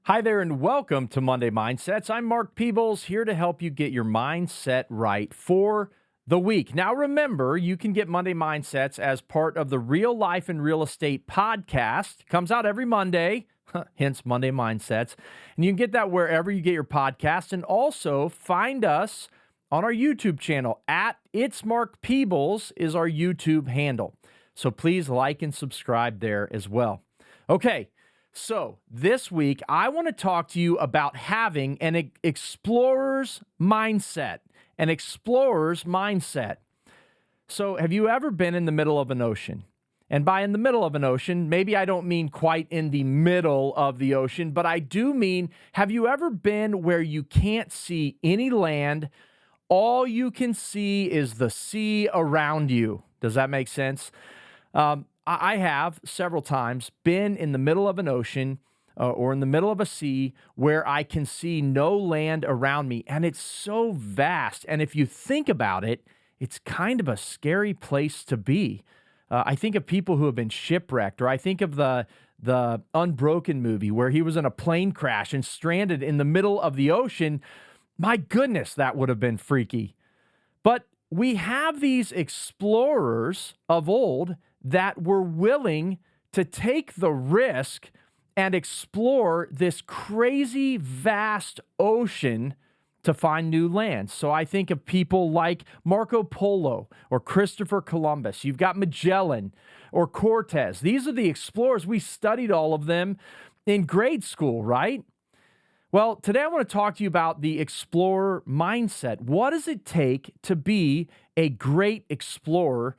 Hi there, and welcome to Monday Mindsets. I'm Mark Peebles, here to help you get your mindset right for the week. Now, remember, you can get Monday Mindsets as part of the Real Life and Real Estate podcast. It comes out every Monday, hence Monday Mindsets. And you can get that wherever you get your podcast. And also find us on our YouTube channel at It's Mark Peebles is our YouTube handle. So please like and subscribe there as well. Okay. So this week, I want to talk to you about having an explorer's mindset, an explorer's mindset. So have you ever been in the middle of an ocean? And by in the middle of an ocean, maybe I don't mean quite in the middle of the ocean, but I do mean, have you ever been where you can't see any land? All you can see is the sea around you. Does that make sense? I have several times been in the middle of an ocean or in the middle of a sea where I can see no land around me, and it's so vast. And if you think about it, it's kind of a scary place to be. I think of people who have been shipwrecked, or I think of the Unbroken movie where he was in a plane crash and stranded in the middle of the ocean. My goodness, that would have been freaky. But we have these explorers of old that were willing to take the risk and explore this crazy, vast ocean to find new lands. So I think of people like Marco Polo or Christopher Columbus. You've got Magellan or Cortez. These are the explorers. We studied all of them in grade school, right? Well, today I want to talk to you about the explorer mindset. What does it take to be a great explorer?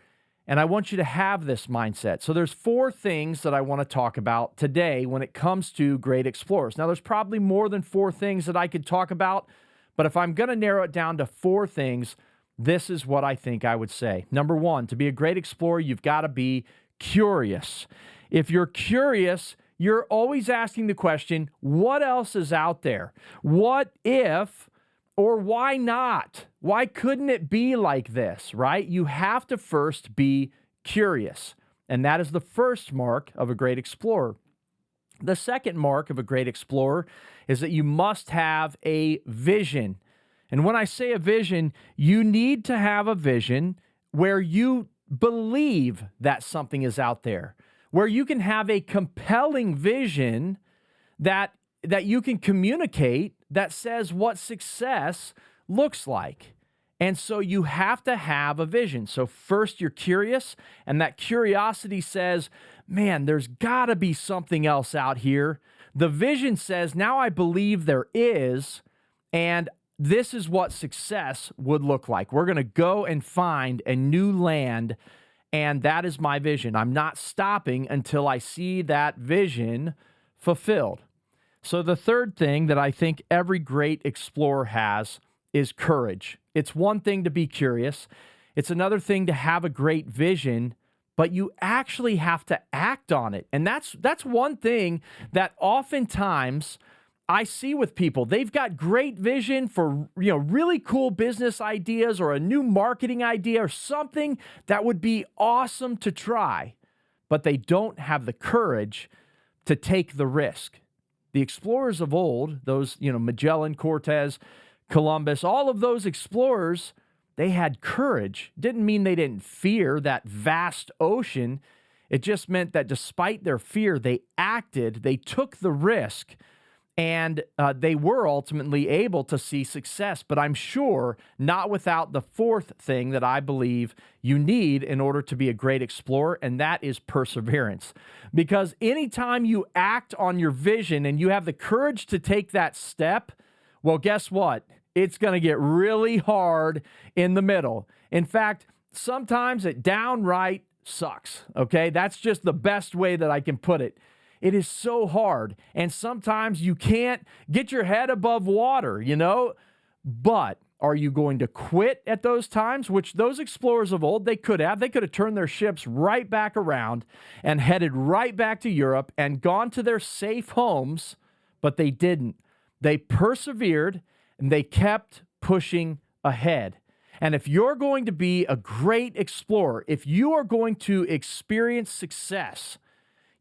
And I want you to have this mindset. So there's 4 things that I want to talk about today when it comes to great explorers. Now, there's probably more than 4 things that I could talk about, but if I'm going to narrow it down to 4 things, this is what I think I would say. Number 1, to be a great explorer, you've got to be curious. If you're curious, you're always asking the question, what else is out there? What if, or why not? Why couldn't it be like this, right? You have to first be curious. And that is the first mark of a great explorer. The second mark of a great explorer is that you must have a vision. And when I say a vision, you need to have a vision where you believe that something is out there, where you can have a compelling vision that you can communicate that says what success looks like. And so you have to have a vision. So first you're curious, and that curiosity says, man, there's got to be something else out here. The vision says, now I believe there is, and this is what success would look like. We're going to go and find a new land, and that is my vision. I'm not stopping until I see that vision fulfilled. So the third thing that I think every great explorer has is courage. It's one thing to be curious. It's another thing to have a great vision, but you actually have to act on it. And that's one thing that oftentimes I see with people. They've got great vision for, really cool business ideas or a new marketing idea or something that would be awesome to try, but they don't have the courage to take the risk. The explorers of old, those, Magellan, Cortez, Columbus, all of those explorers, they had courage. Didn't mean they didn't fear that vast ocean. It just meant that despite their fear, they acted, they took the risk, and they were ultimately able to see success. But I'm sure not without the fourth thing that I believe you need in order to be a great explorer, and that is perseverance. Because anytime you act on your vision and you have the courage to take that step, well, guess what? It's going to get really hard in the middle. In fact, sometimes it downright sucks, okay? That's just the best way that I can put it. It is so hard, and sometimes you can't get your head above water, But are you going to quit at those times? Which those explorers of old, they could have. They could have turned their ships right back around and headed right back to Europe and gone to their safe homes, but they didn't. They persevered, and they kept pushing ahead. And if you're going to be a great explorer, if you are going to experience success,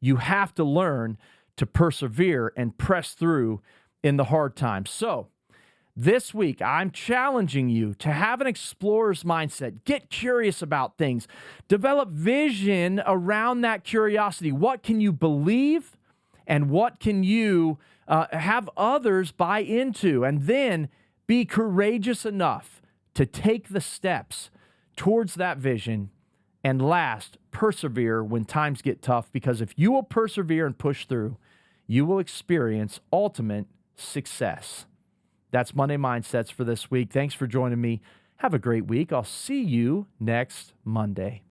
you have to learn to persevere and press through in the hard times. So, this week, I'm challenging you to have an explorer's mindset. Get curious about things. Develop vision around that curiosity. What can you believe, and what can you have others buy into? And then be courageous enough to take the steps towards that vision. And last, persevere when times get tough, because if you will persevere and push through, you will experience ultimate success. That's Monday Mindsets for this week. Thanks for joining me. Have a great week. I'll see you next Monday.